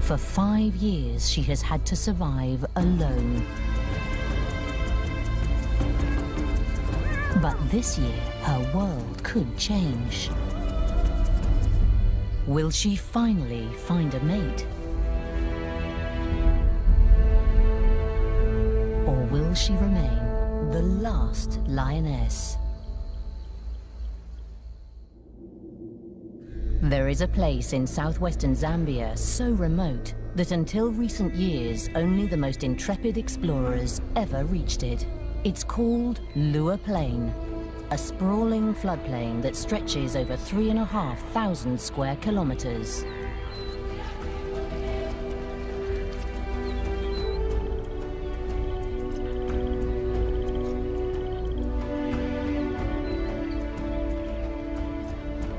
For 5 years, she has had to survive alone. But this year, her world could change. Will she finally find a mate? Or will she remain the last lioness? There is a place in southwestern Zambia so remote that until recent years, only the most intrepid explorers ever reached it. It's called Lua Plain, a sprawling floodplain that stretches over 3,500 square kilometers.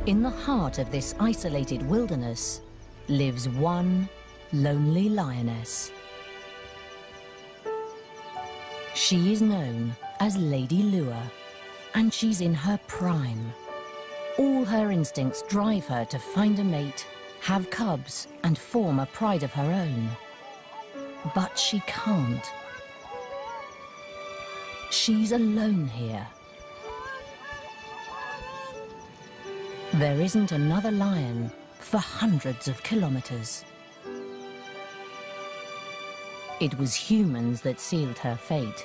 In the heart of this isolated wilderness lives one lonely lioness. She is known as Lady Lua, and she's in her prime. All her instincts drive her to find a mate, have cubs, and form a pride of her own. But she can't. She's alone here. There isn't another lion for hundreds of kilometers. It was humans that sealed her fate.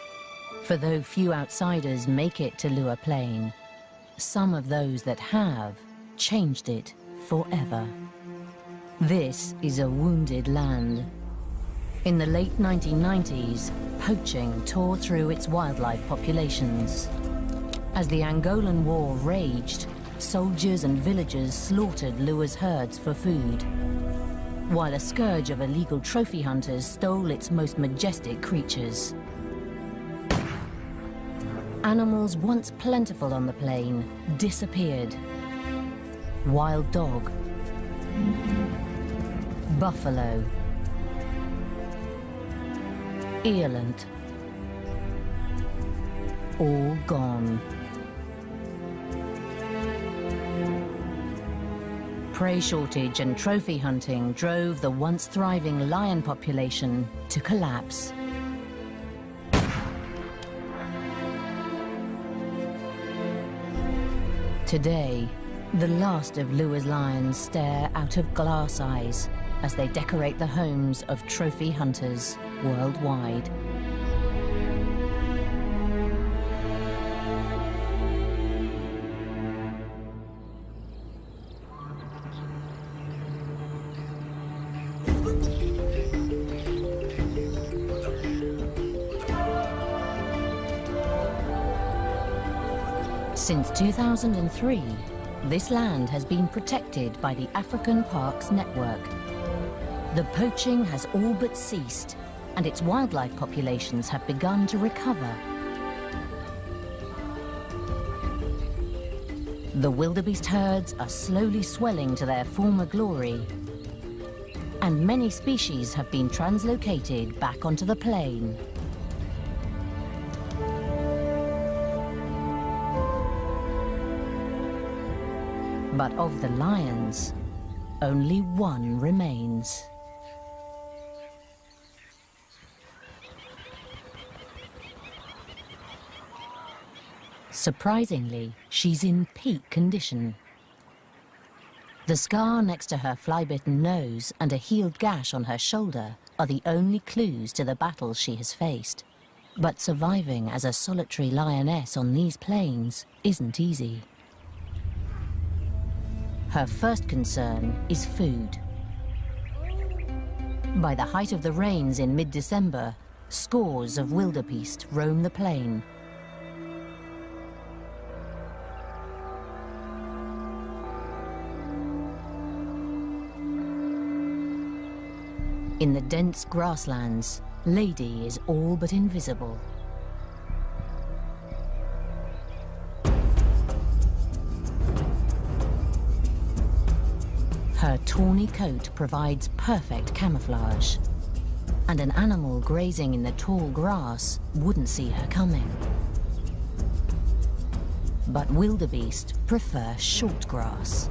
For though few outsiders make it to Lua Plain, some of those that have changed it forever. This is a wounded land. In the late 1990s, poaching tore through its wildlife populations. As the Angolan War raged, soldiers and villagers slaughtered Lua's herds for food, while a scourge of illegal trophy hunters stole its most majestic creatures. Animals once plentiful on the plain disappeared. Wild dog, buffalo, eland, all gone. Prey shortage and trophy hunting drove the once thriving lion population to collapse. Today, the last of Lua's lions stare out of glass eyes as they decorate the homes of trophy hunters worldwide. Since 2003, this land has been protected by the African Parks Network. The poaching has all but ceased, and its wildlife populations have begun to recover. The wildebeest herds are slowly swelling to their former glory, and many species have been translocated back onto the plain. But of the lions, only one remains. Surprisingly, she's in peak condition. The scar next to her fly-bitten nose and a healed gash on her shoulder are the only clues to the battles she has faced. But surviving as a solitary lioness on these plains isn't easy. Her first concern is food. By the height of the rains in mid-December, scores of wildebeest roam the plain. In the dense grasslands, Lady is all but invisible. Her tawny coat provides perfect camouflage, and an animal grazing in the tall grass wouldn't see her coming. But wildebeest prefer short grass.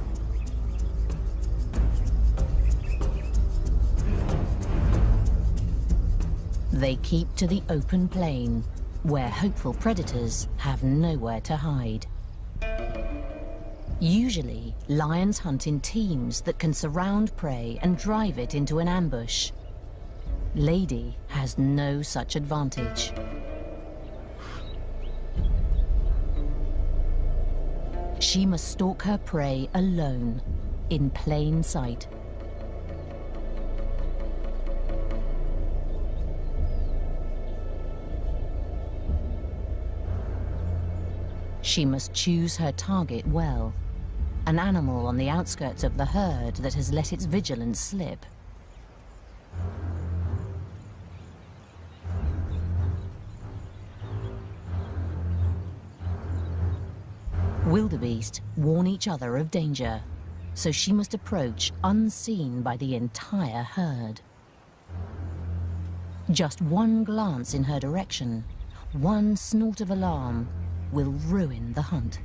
They keep to the open plain, where hopeful predators have nowhere to hide. Usually, lions hunt in teams that can surround prey and drive it into an ambush. Lady has no such advantage. She must stalk her prey alone, in plain sight. She must choose her target well, an animal on the outskirts of the herd that has let its vigilance slip. Wildebeest warn each other of danger, so she must approach unseen by the entire herd. Just one glance in her direction, one snort of alarm, will ruin the hunt.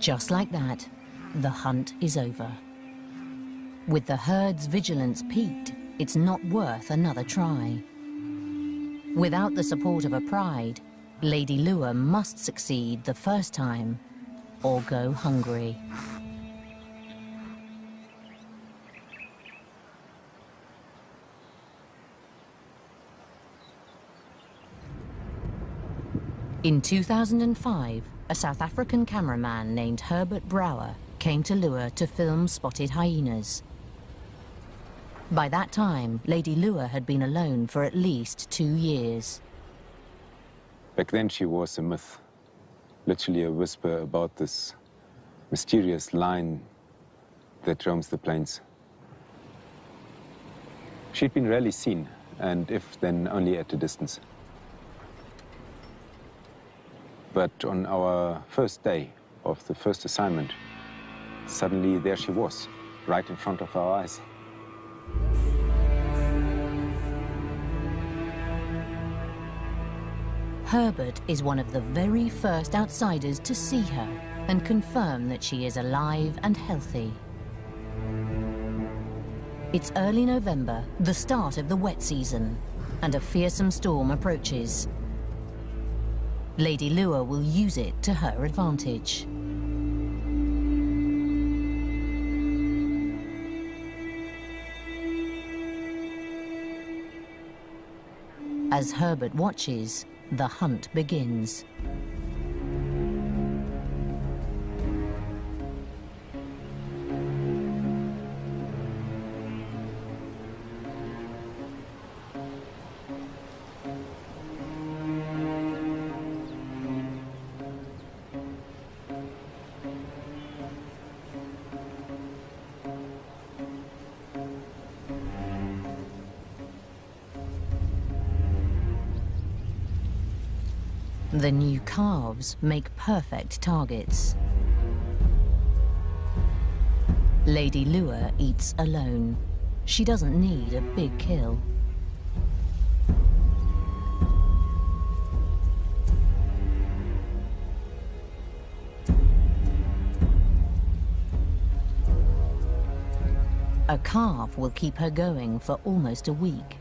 Just like that, the hunt is over. With the herd's vigilance peaked, it's not worth another try. Without the support of a pride, Lady Lure must succeed the first time, or go hungry. In 2005, a South African cameraman named Herbert Brouwer came to Lure to film spotted hyenas. By that time, Lady Lure had been alone for at least 2 years. Back then she was a myth, literally a whisper about this mysterious line that roams the plains. She'd been rarely seen, and if then only at a distance. But on our first day of the first assignment, suddenly there she was, right in front of our eyes. Herbert is one of the very first outsiders to see her and confirm that she is alive and healthy. It's early November, the start of the wet season, and a fearsome storm approaches. Lady Lure will use it to her advantage. As Herbert watches, the hunt begins. The new calves make perfect targets. Lady Lure eats alone. She doesn't need a big kill. A calf will keep her going for almost a week.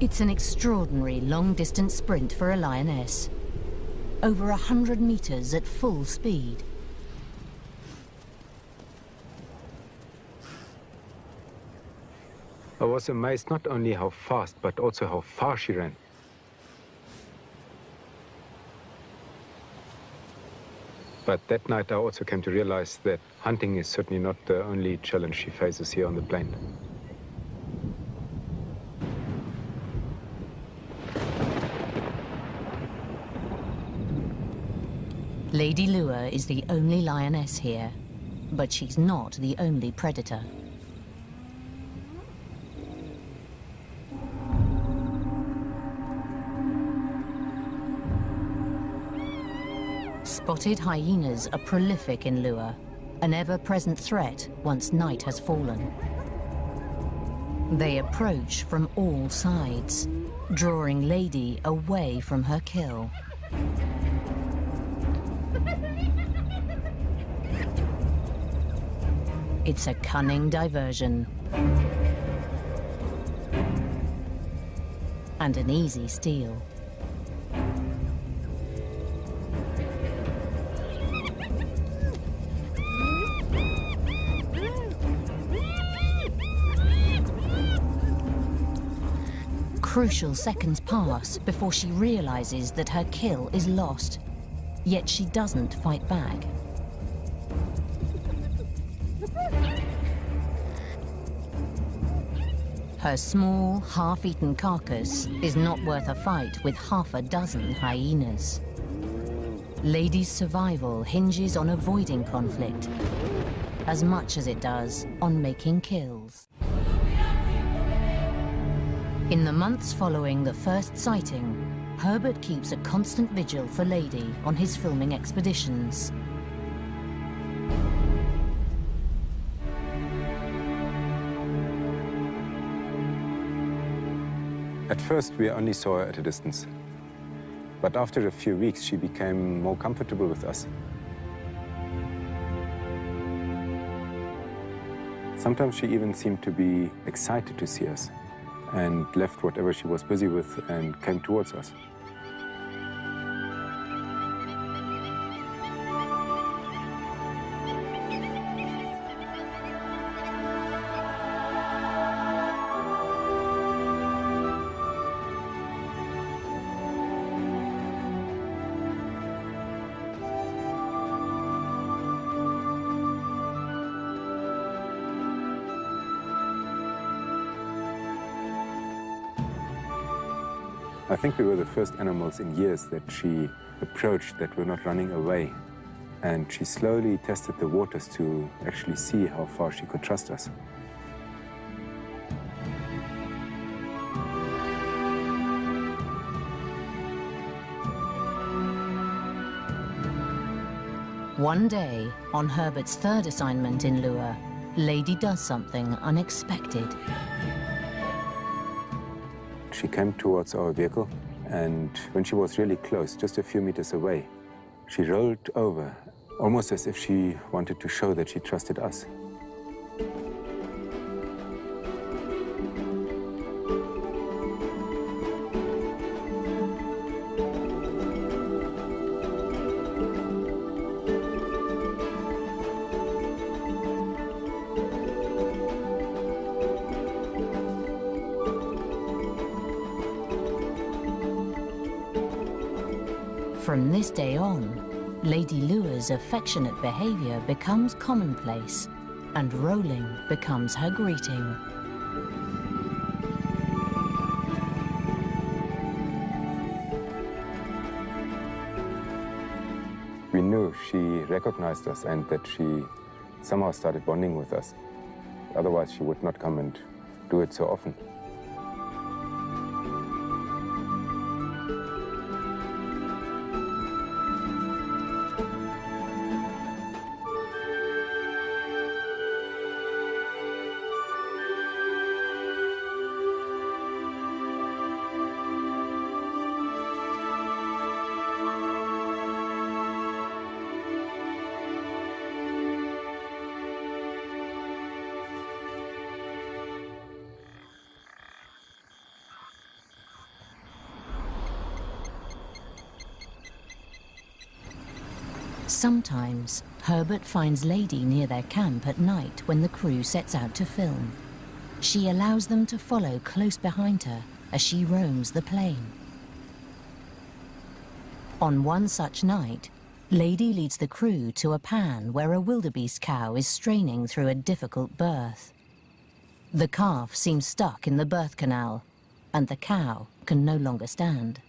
It's an extraordinary long-distance sprint for a lioness. Over 100 meters at full speed. I was amazed not only how fast, but also how far she ran. But that night I also came to realize that hunting is certainly not the only challenge she faces here on the plain. Lady Lua is the only lioness here, but she's not the only predator. Spotted hyenas are prolific in Lua, an ever-present threat once night has fallen. They approach from all sides, drawing Lady away from her kill. It's a cunning diversion. And an easy steal. Crucial seconds pass before she realizes that her kill is lost, yet she doesn't fight back. Her small, half-eaten carcass is not worth a fight with half a dozen hyenas. Lady's survival hinges on avoiding conflict, as much as it does on making kills. In the months following the first sighting, Herbert keeps a constant vigil for Lady on his filming expeditions. At first, we only saw her at a distance. But after a few weeks, she became more comfortable with us. Sometimes she even seemed to be excited to see us and left whatever she was busy with and came towards us. I think we were the first animals in years that she approached that were not running away. And she slowly tested the waters to actually see how far she could trust us. One day, on Herbert's third assignment in Lua, Lady does something unexpected. She came towards our vehicle, and when she was really close, just a few meters away, she rolled over, almost as if she wanted to show that she trusted us. From this day on, Lady Lua's affectionate behavior becomes commonplace, and rolling becomes her greeting. We knew she recognized us and that she somehow started bonding with us. Otherwise, she would not come and do it so often. Sometimes, Herbert finds Lady near their camp at night when the crew sets out to film. She allows them to follow close behind her as she roams the plain. On one such night, Lady leads the crew to a pan where a wildebeest cow is straining through a difficult birth. The calf seems stuck in the birth canal, and the cow can no longer stand.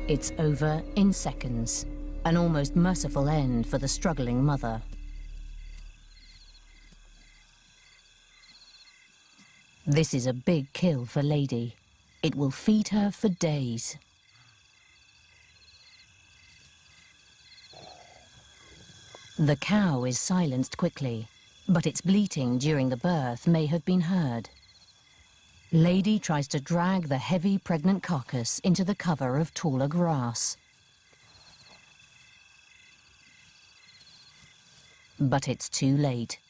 It's over in seconds, an almost merciful end for the struggling mother. This is a big kill for Lady. It will feed her for days. The cow is silenced quickly, but its bleating during the birth may have been heard. Lady tries to drag the heavy pregnant carcass into the cover of taller grass. But it's too late.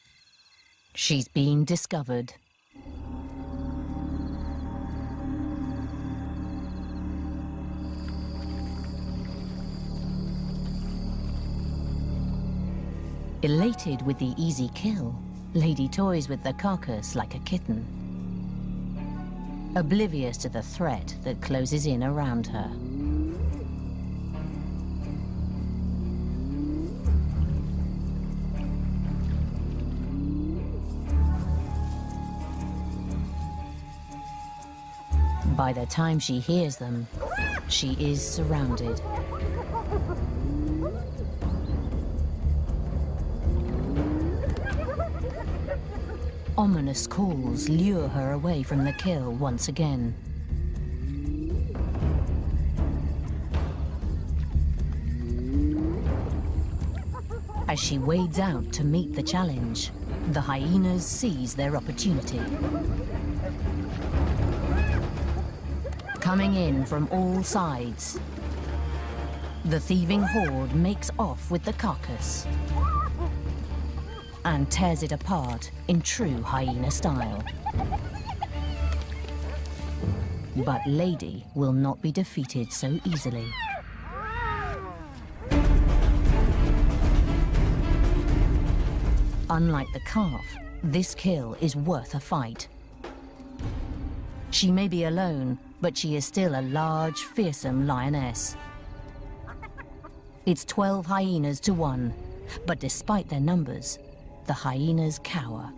She's been discovered. Elated with the easy kill, Lady toys with the carcass like a kitten, oblivious to the threat that closes in around her. By the time she hears them, she is surrounded. Ominous calls lure her away from the kill once again. As she wades out to meet the challenge, the hyenas seize their opportunity. Coming in from all sides, the thieving horde makes off with the carcass and tears it apart in true hyena style. But Lady will not be defeated so easily. Unlike the calf, this kill is worth a fight. She may be alone, but she is still a large, fearsome lioness. It's 12 hyenas to 1, but despite their numbers, the hyenas cower.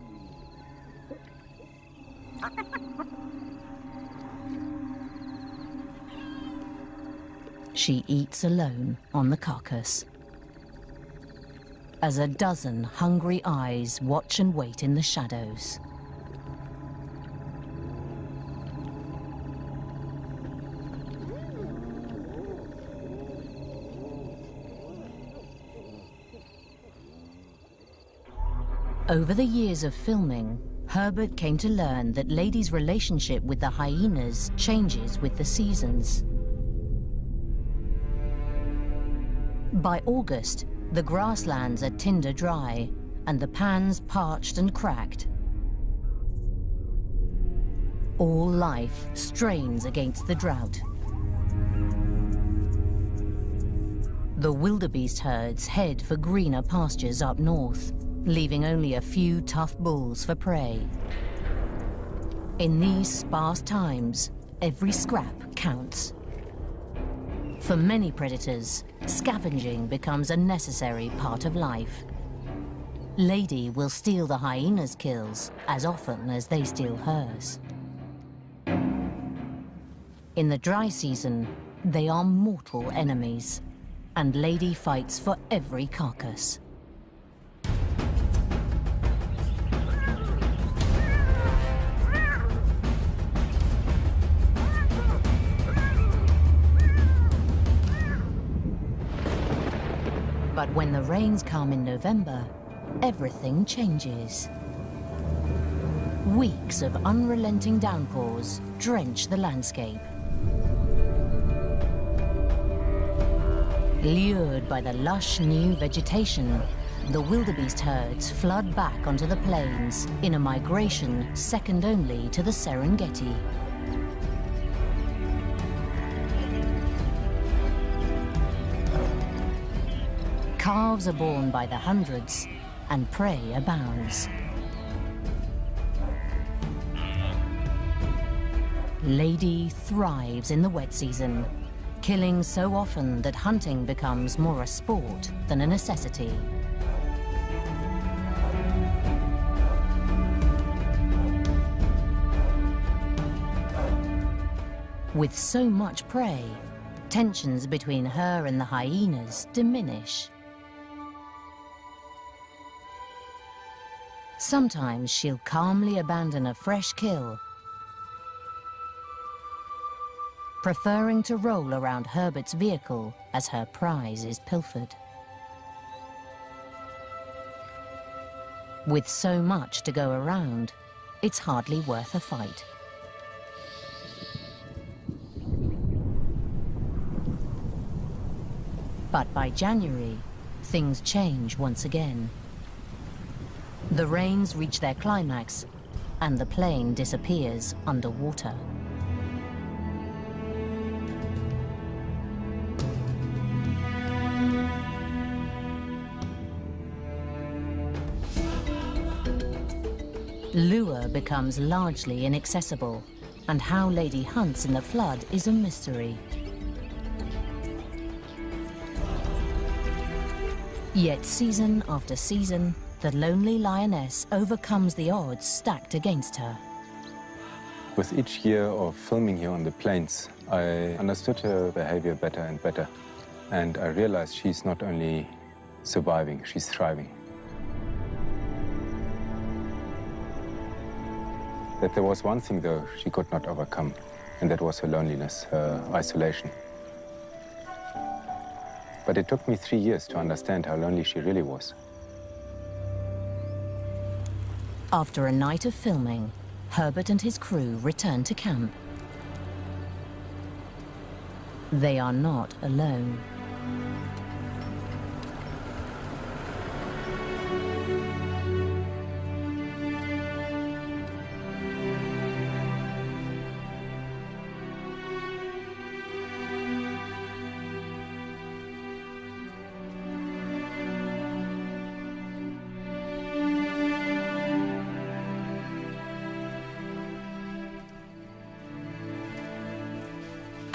She eats alone on the carcass, as a dozen hungry eyes watch and wait in the shadows. Over the years of filming, Herbert came to learn that Lady's relationship with the hyenas changes with the seasons. By August, the grasslands are tinder dry and the pans parched and cracked. All life strains against the drought. The wildebeest herds head for greener pastures up north, leaving only a few tough bulls for prey. In these sparse times, every scrap counts. For many predators, scavenging becomes a necessary part of life. Lady will steal the hyena's kills as often as they steal hers. In the dry season, they are mortal enemies, and Lady fights for every carcass. When the rains come in November, everything changes. Weeks of unrelenting downpours drench the landscape. Lured by the lush new vegetation, the wildebeest herds flood back onto the plains in a migration second only to the Serengeti. Calves are born by the hundreds, and prey abounds. Lady thrives in the wet season, killing so often that hunting becomes more a sport than a necessity. With so much prey, tensions between her and the hyenas diminish. Sometimes she'll calmly abandon a fresh kill, preferring to roll around Herbert's vehicle as her prize is pilfered. With so much to go around, it's hardly worth a fight. But by January, things change once again. The rains reach their climax, and the plain disappears underwater. Lure becomes largely inaccessible, and how Lady hunts in the flood is a mystery. Yet season after season, the lonely lioness overcomes the odds stacked against her. With each year of filming here on the plains, I understood her behavior better and better. And I realized she's not only surviving, she's thriving. That there was one thing, though, she could not overcome, and that was her loneliness, her isolation. But it took me 3 years to understand how lonely she really was. After a night of filming, Herbert and his crew return to camp. They are not alone.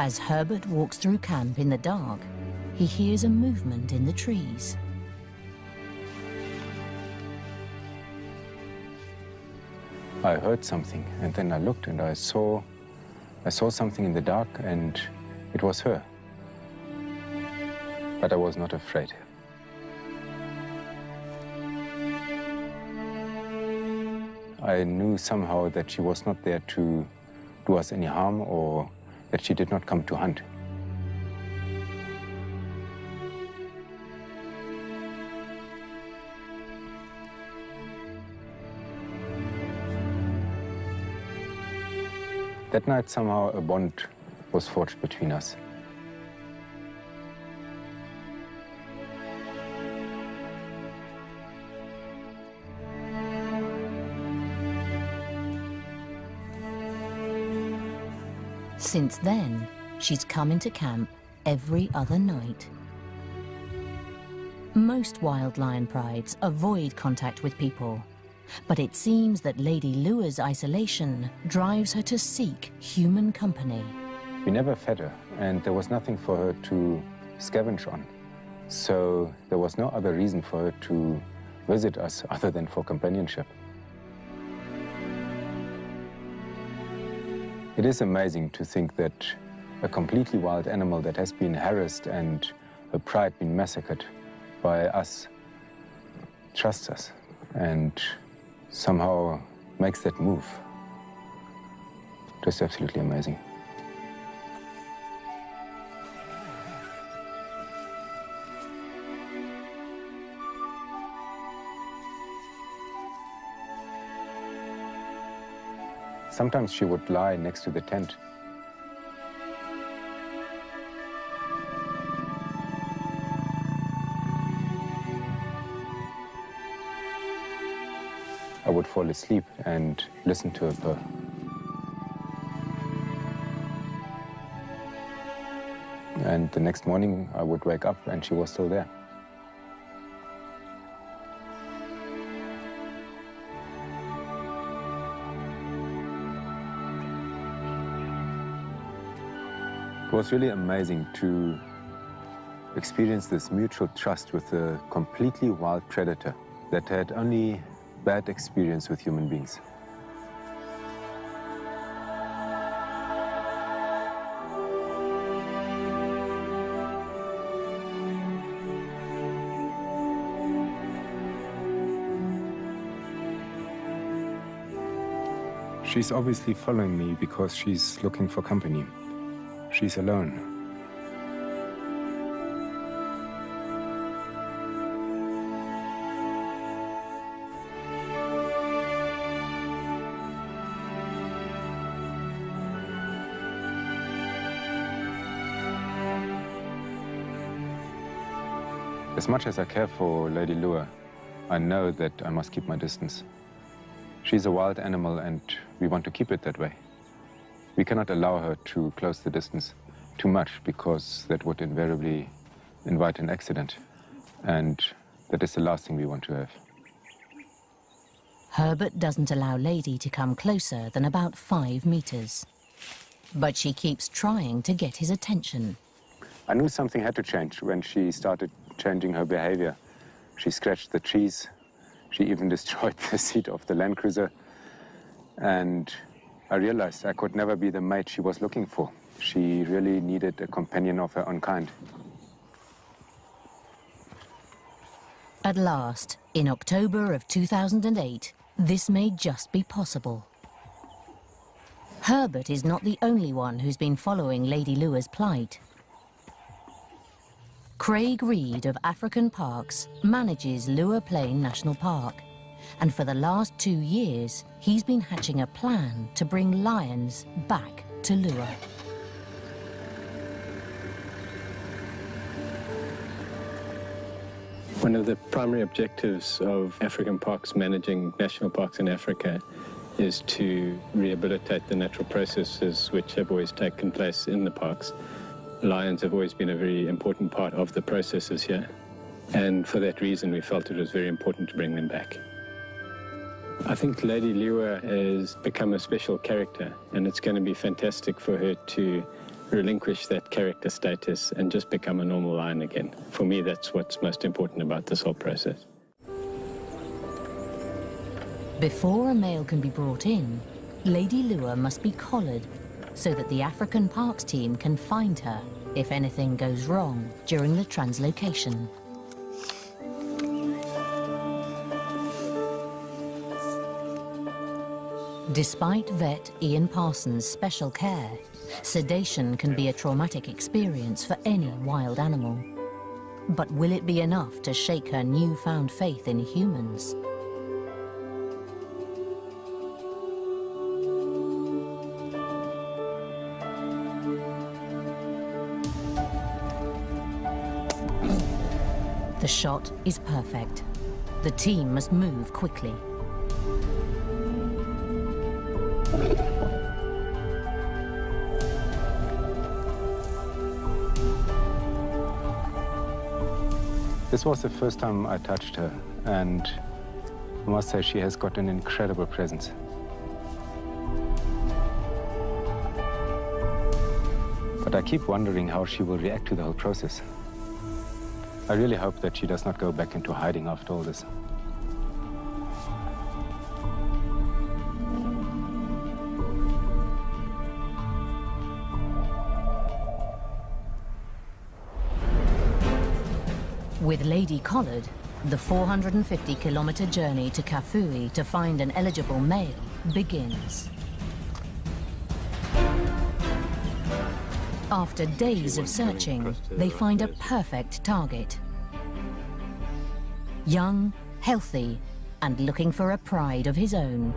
As Herbert walks through camp in the dark, he hears a movement in the trees. I heard something, and then I looked and I saw something in the dark, and it was her. But I was not afraid. I knew somehow that she was not there to do us any harm, or that she did not come to hunt. That night, somehow, a bond was forged between us. Since then, she's come into camp every other night. Most wild lion prides avoid contact with people, but it seems that Lady Lure's isolation drives her to seek human company. We never fed her, and there was nothing for her to scavenge on. So there was no other reason for her to visit us other than for companionship. It is amazing to think that a completely wild animal that has been harassed and her pride been massacred by us trusts us and somehow makes that move. Just absolutely amazing. Sometimes she would lie next to the tent. I would fall asleep and listen to her purr. And the next morning I would wake up and she was still there. It was really amazing to experience this mutual trust with a completely wild predator that had only bad experience with human beings. She's obviously following me because she's looking for company. She's alone. As much as I care for Lady Lua, I know that I must keep my distance. She's a wild animal and we want to keep it that way. We cannot allow her to close the distance too much because that would invariably invite an accident. And that is the last thing we want to have. Herbert doesn't allow Lady to come closer than about 5 meters. But she keeps trying to get his attention. I knew something had to change when she started changing her behavior. She scratched the trees. She even destroyed the seat of the Land Cruiser. And I realized I could never be the mate she was looking for. She really needed a companion of her own kind. At last, in October of 2008, this may just be possible. Herbert is not the only one who's been following Lady Lua's plight. Craig Reed of African Parks manages Lua Plain National Park. And for the last 2 years, he's been hatching a plan to bring lions back to Lua. One of the primary objectives of African parks, managing national parks in Africa, is to rehabilitate the natural processes which have always taken place in the parks. Lions have always been a very important part of the processes here, and for that reason we felt it was very important to bring them back. I think Lady Lua has become a special character, and it's going to be fantastic for her to relinquish that character status and just become a normal lion again. For me, that's what's most important about this whole process. Before a male can be brought in, Lady Lua must be collared so that the African Parks team can find her if anything goes wrong during the translocation. Despite vet Ian Parsons' special care, sedation can be a traumatic experience for any wild animal. But will it be enough to shake her newfound faith in humans? The shot is perfect. The team must move quickly. This was the first time I touched her, and I must say she has got an incredible presence. But I keep wondering how she will react to the whole process. I really hope that she does not go back into hiding after all this. With Lady collared, the 450-kilometer journey to Kafui to find an eligible male begins. After days of searching, they find a perfect target. Young, healthy, and looking for a pride of his own.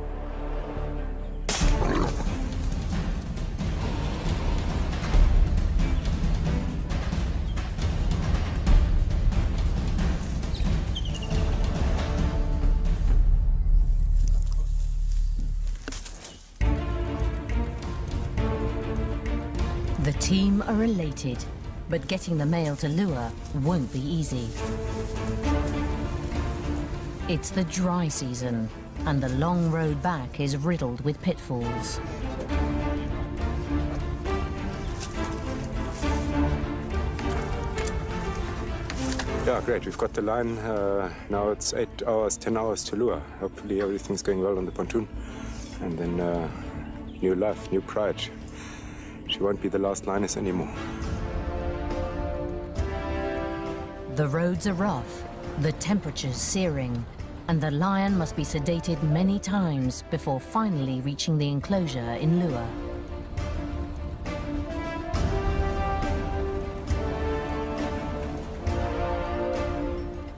The team are elated, but getting the male to lure won't be easy. It's the dry season, and the long road back is riddled with pitfalls. Yeah, great. We've got the line. Now it's 8 hours, 10 hours to lure. Hopefully everything's going well on the pontoon. And then new life, new pride. She won't be the last lioness anymore. The roads are rough, the temperature's searing, and the lion must be sedated many times before finally reaching the enclosure in Lua.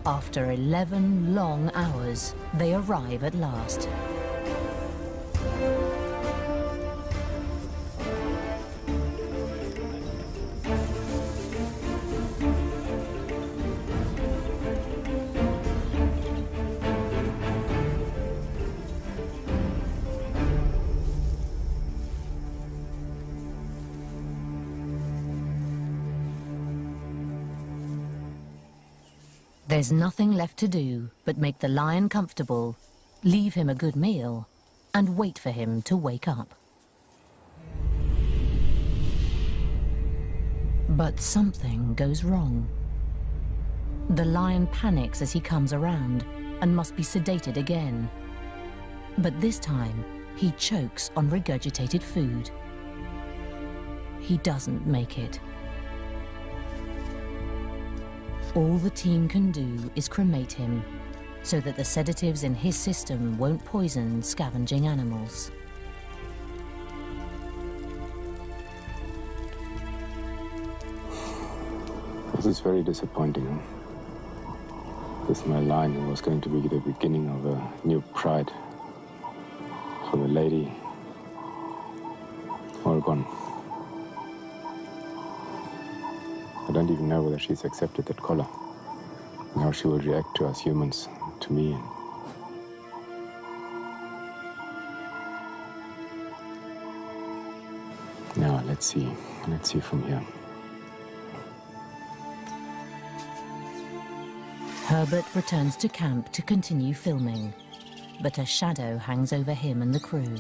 After 11 long hours, they arrive at last. There's nothing left to do but make the lion comfortable, leave him a good meal, and wait for him to wake up. But something goes wrong. The lion panics as he comes around and must be sedated again. But this time, he chokes on regurgitated food. He doesn't make it. All the team can do is cremate him, so that the sedatives in his system won't poison scavenging animals. This is very disappointing. This is my line. It was going to be the beginning of a new pride for the lady. All gone. I don't even know whether she's accepted that collar, and how she will react to us humans, to me. Now, let's see from here. Herbert returns to camp to continue filming, but a shadow hangs over him and the crew.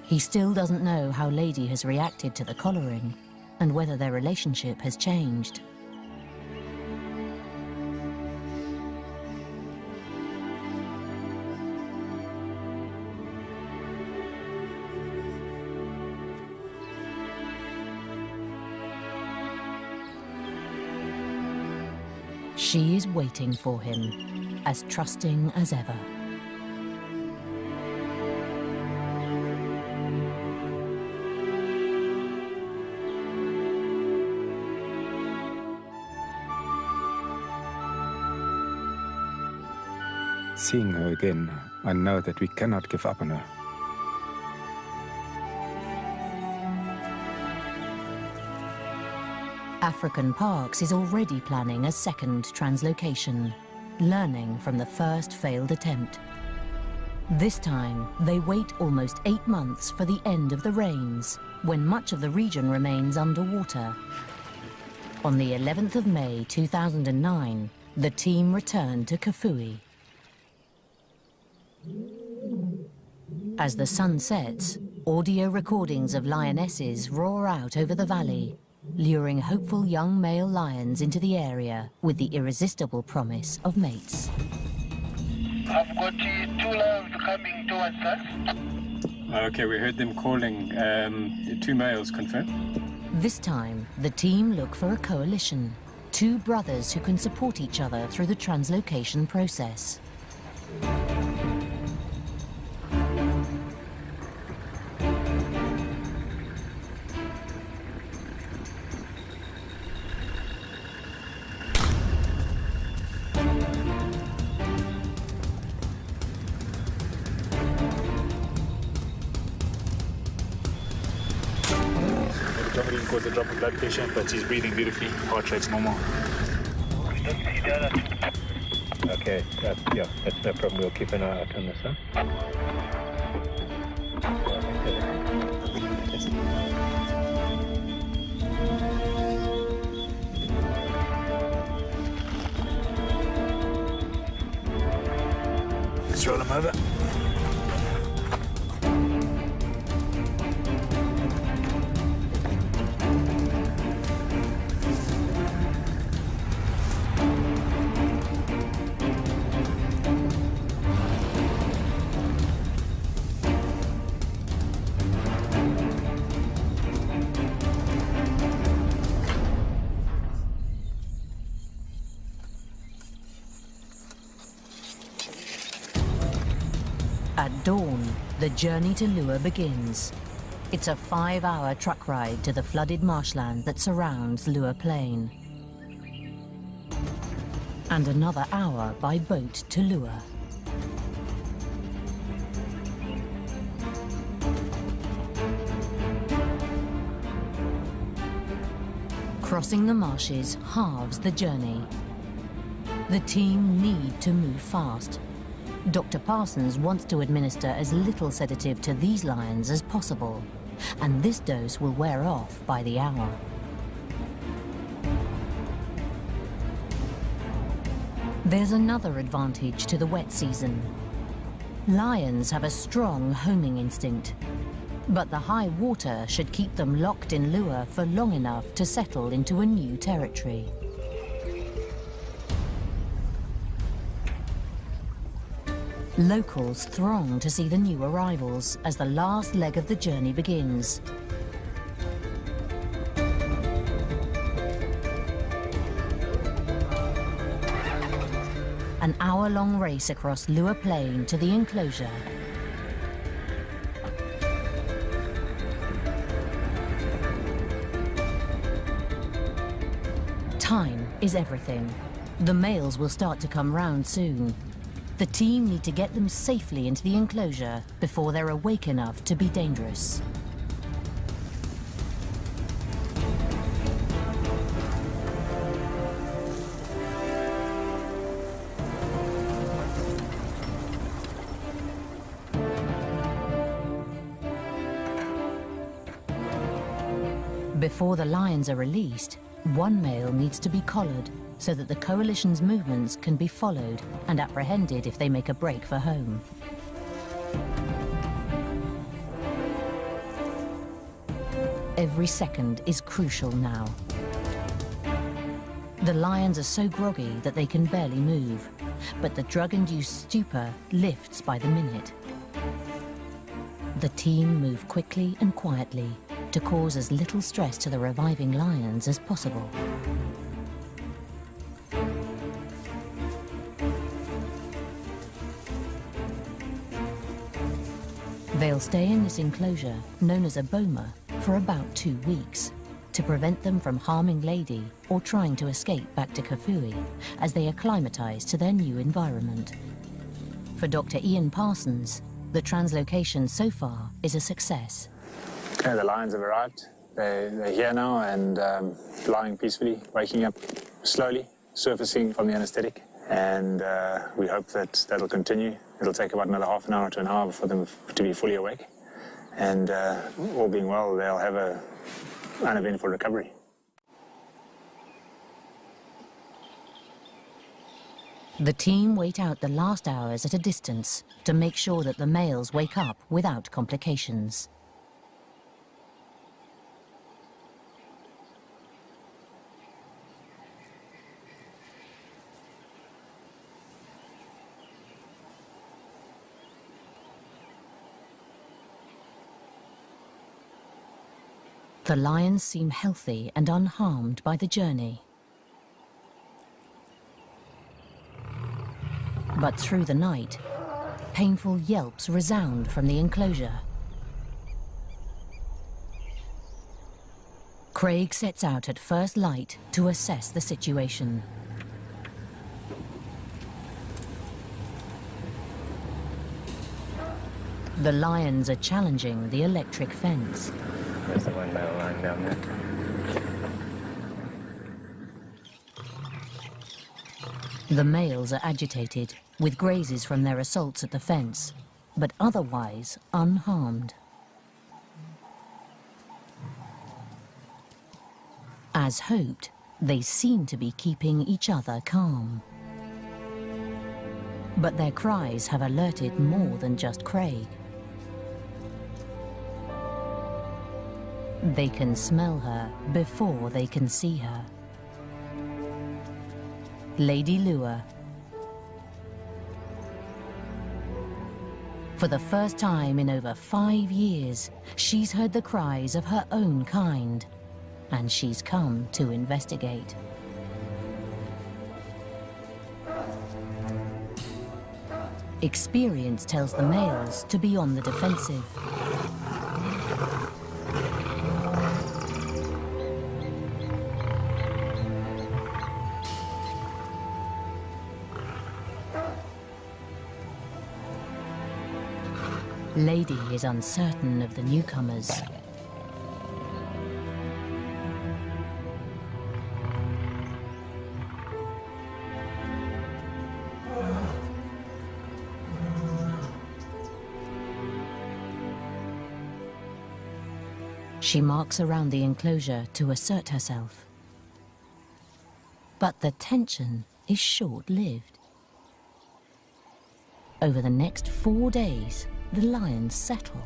He still doesn't know how Lady has reacted to the collaring, and whether their relationship has changed. She is waiting for him, as trusting as ever. Seeing her again, I know that we cannot give up on her. African Parks is already planning a second translocation, learning from the first failed attempt. This time, they wait almost 8 months for the end of the rains, when much of the region remains underwater. On the 11th of May 2009, the team returned to Kafue. As the sun sets, audio recordings of lionesses roar out over the valley, luring hopeful young male lions into the area with the irresistible promise of mates. I've got 2 lions coming towards us. Okay, we heard them calling. 2 males, confirmed. This time, the team look for a coalition, 2 brothers who can support each other through the translocation process. Didn't cause a drop in blood pressure, but he's breathing beautifully. Heart rate's normal. Okay, that's no problem. We'll keep an eye out on this, huh? Come over. At dawn, the journey to Lua begins. It's a 5-hour truck ride to the flooded marshland that surrounds Lua Plain. And another hour by boat to Lua. Crossing the marshes halves the journey. The team need to move fast. Dr. Parsons wants to administer as little sedative to these lions as possible, and this dose will wear off by the hour. There's another advantage to the wet season. Lions have a strong homing instinct, but the high water should keep them locked in Lua for long enough to settle into a new territory. Locals throng to see the new arrivals as the last leg of the journey begins. An hour-long race across Lua Plain to the enclosure. Time is everything. The males will start to come round soon. The team need to get them safely into the enclosure before they're awake enough to be dangerous. Before the lions are released, one male needs to be collared so that the coalition's movements can be followed and apprehended if they make a break for home. Every second is crucial now. The lions are so groggy that they can barely move, but the drug-induced stupor lifts by the minute. The team move quickly and quietly to cause as little stress to the reviving lions as possible. They'll stay in this enclosure, known as a boma, for about 2 weeks, to prevent them from harming Lady or trying to escape back to Kafui as they acclimatise to their new environment. For Dr. Ian Parsons, the translocation so far is a success. Okay, the lions have arrived. They're here now and lying peacefully, waking up slowly, surfacing from the anesthetic. And we hope that that'll continue. It'll take about another half an hour to an hour for them to be fully awake. And all being well, they'll have an uneventful recovery. The team wait out the last hours at a distance to make sure that the males wake up without complications. The lions seem healthy and unharmed by the journey. But through the night, painful yelps resound from the enclosure. Craig sets out at first light to assess the situation. The lions are challenging the electric fence. There's the one male lying down there. The males are agitated, with grazes from their assaults at the fence, but otherwise unharmed. As hoped, they seem to be keeping each other calm. But their cries have alerted more than just Craig. They can smell her before they can see her. Lady Lua. For the first time in over 5 years, she's heard the cries of her own kind, and she's come to investigate. Experience tells the males to be on the defensive. Lady is uncertain of the newcomers. She marks around the enclosure to assert herself. But the tension is short-lived. Over the next 4 days, the lions settle.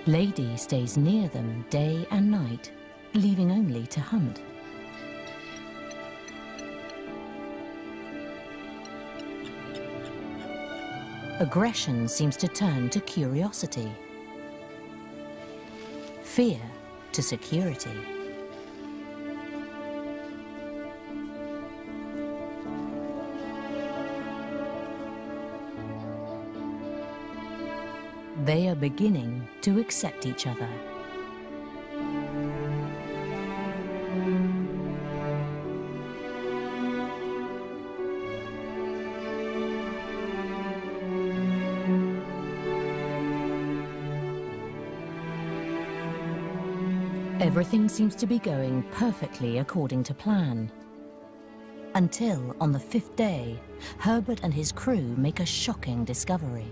Lady stays near them day and night, leaving only to hunt. Aggression seems to turn to curiosity. Fear to security. They are beginning to accept each other. Everything seems to be going perfectly according to plan. Until, on the 5th day, Herbert and his crew make a shocking discovery.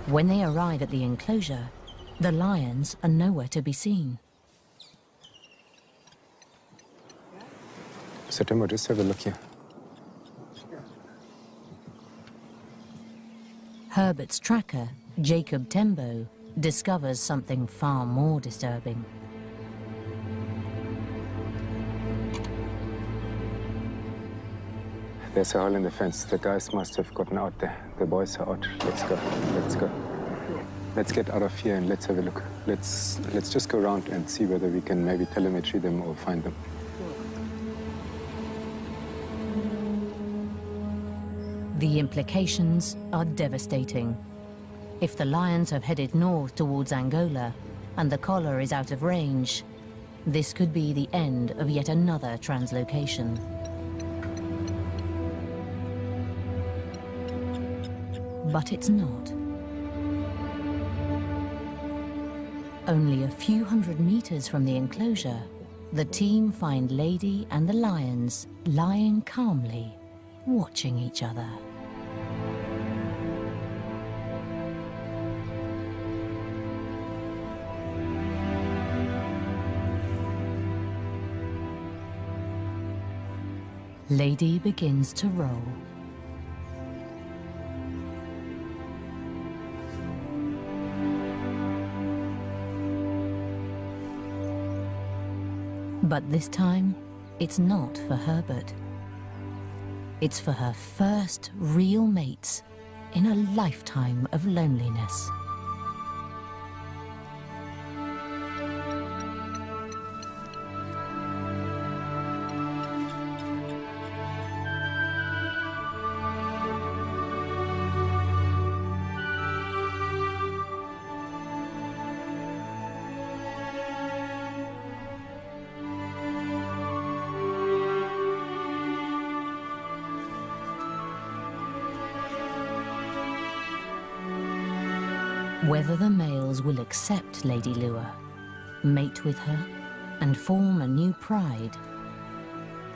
When they arrive at the enclosure, the lions are nowhere to be seen. So Timbo, just have a look here. Herbert's tracker, Jacob Tembo, discovers something far more disturbing. There's a hole in the fence. The guys must have gotten out there. The boys are out. Let's go. Let's go. Let's get out of here and let's have a look. Let's just go around and see whether we can maybe telemetry them or find them. The implications are devastating. If the lions have headed north towards Angola and the collar is out of range, this could be the end of yet another translocation. But it's not. Only a few hundred meters from the enclosure, the team find Lady and the lions lying calmly, watching each other. Lady begins to roll. But this time, it's not for Herbert. It's for her first real mates in a lifetime of loneliness. Whether the males will accept Lady Lua, mate with her, and form a new pride,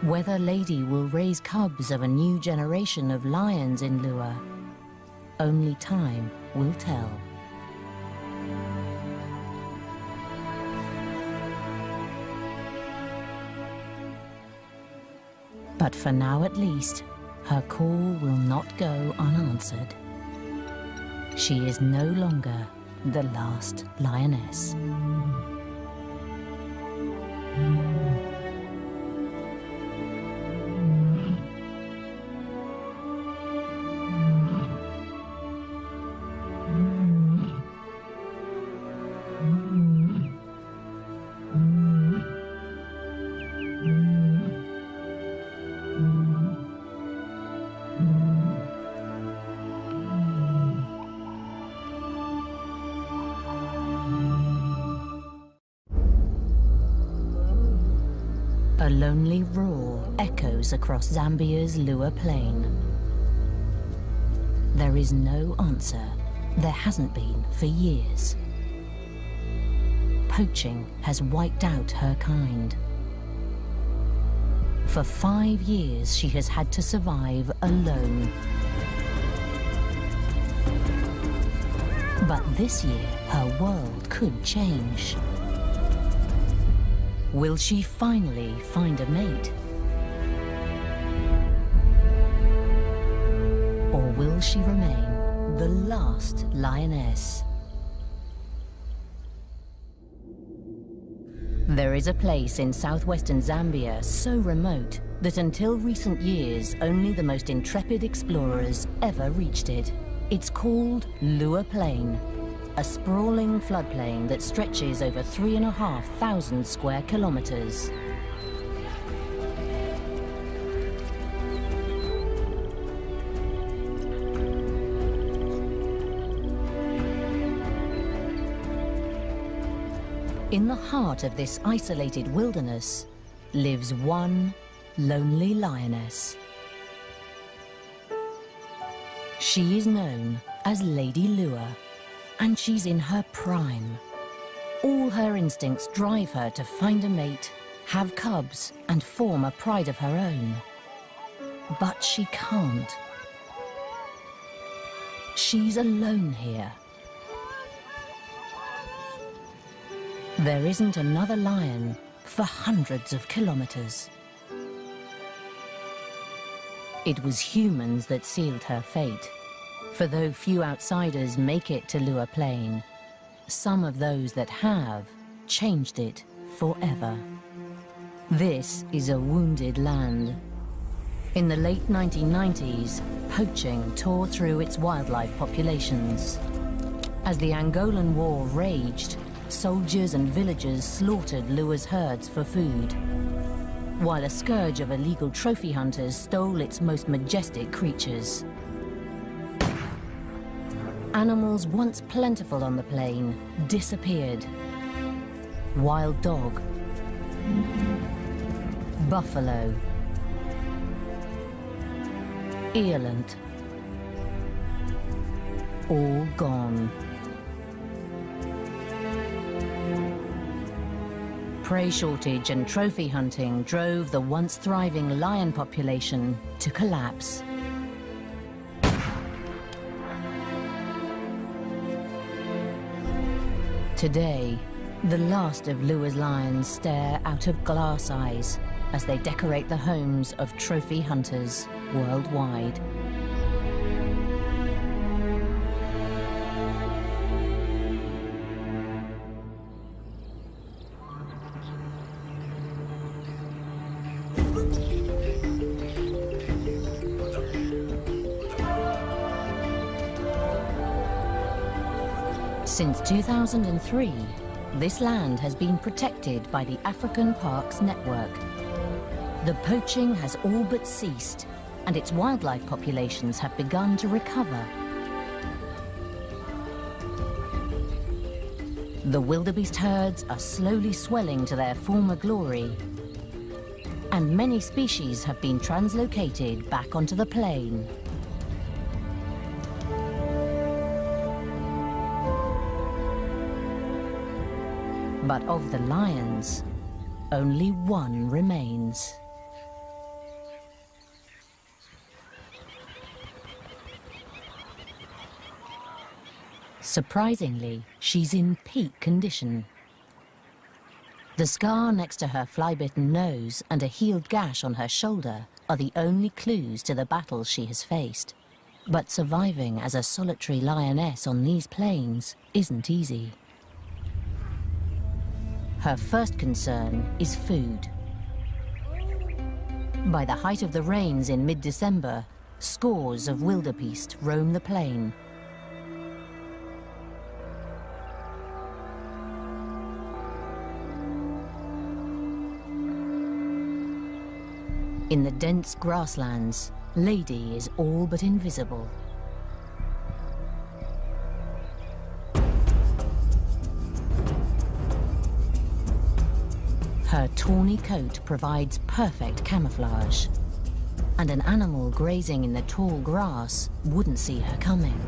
whether Lady will raise cubs of a new generation of lions in Lua, only time will tell. But for now at least, her call will not go unanswered. She is no longer the last lioness. A lonely roar echoes across Zambia's Lua Plain. There is no answer. There hasn't been for years. Poaching has wiped out her kind. For 5 years, she has had to survive alone. But this year, her world could change. Will she finally find a mate? Or will she remain the last lioness? There is a place in southwestern Zambia so remote that until recent years, only the most intrepid explorers ever reached it. It's called Lua Plain, a sprawling floodplain that stretches over 3,500 square kilometers. In the heart of this isolated wilderness lives one lonely lioness. She is known as Lady Lua, and she's in her prime. All her instincts drive her to find a mate, have cubs, and form a pride of her own. But she can't. She's alone here. There isn't another lion for hundreds of kilometers. It was humans that sealed her fate. For though few outsiders make it to Lua Plain, some of those that have changed it forever. This is a wounded land. In the late 1990s, poaching tore through its wildlife populations. As the Angolan War raged, soldiers and villagers slaughtered Lua's herds for food, while a scourge of illegal trophy hunters stole its most majestic creatures. Animals once plentiful on the plain disappeared. Wild dog, buffalo, eland, all gone. Prey shortage and trophy hunting drove the once thriving lion population to collapse. Today, the last of Lua's lions stare out of glass eyes as they decorate the homes of trophy hunters worldwide. Since 2003, this land has been protected by the African Parks Network. The poaching has all but ceased, and its wildlife populations have begun to recover. The wildebeest herds are slowly swelling to their former glory, and many species have been translocated back onto the plain. But of the lions, only one remains. Surprisingly, she's in peak condition. The scar next to her fly-bitten nose and a healed gash on her shoulder are the only clues to the battles she has faced. But surviving as a solitary lioness on these plains isn't easy. Her first concern is food. By the height of the rains in mid-December, scores of wildebeest roam the plain. In the dense grasslands, Lady is all but invisible. Her tawny coat provides perfect camouflage, and an animal grazing in the tall grass wouldn't see her coming.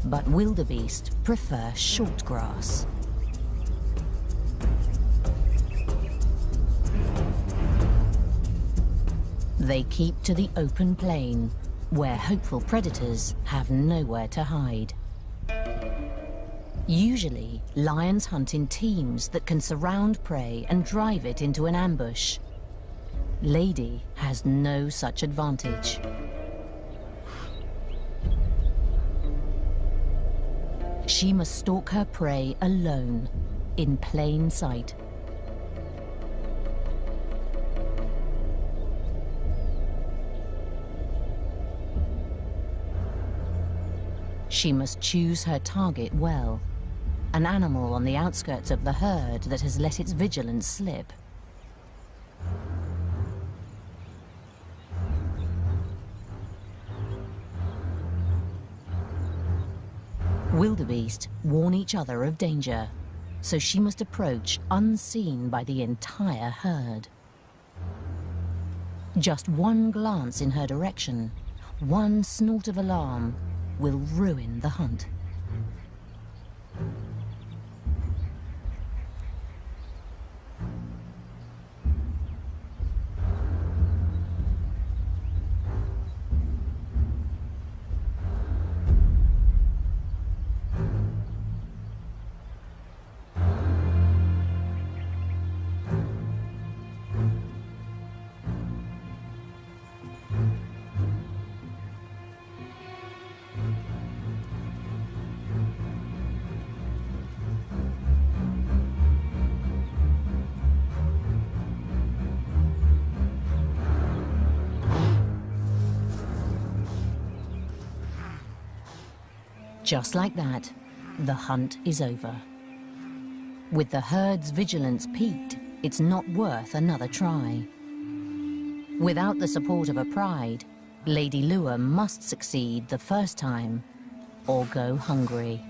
But wildebeest prefer short grass. They keep to the open plain, where hopeful predators have nowhere to hide. Usually, lions hunt in teams that can surround prey and drive it into an ambush. Lady has no such advantage. She must stalk her prey alone, in plain sight. She must choose her target well, an animal on the outskirts of the herd that has let its vigilance slip. Wildebeest warn each other of danger, so she must approach unseen by the entire herd. Just one glance in her direction, one snort of alarm, will ruin the hunt. Just like that, the hunt is over. With the herd's vigilance peaked, it's not worth another try. Without the support of a pride, Lady Lure must succeed the first time or go hungry.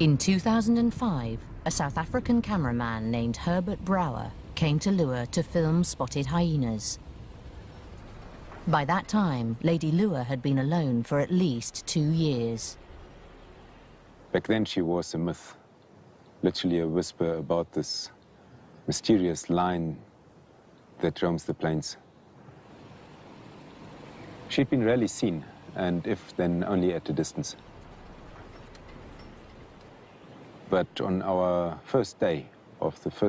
In 2005, a South African cameraman named Herbert Brouwer came to Lure to film spotted hyenas. By that time, Lady Lure had been alone for at least 2 years. Back then she was a myth, literally a whisper about this mysterious lion that roams the plains. She'd been rarely seen, and if then only at a distance. But on our first day of the first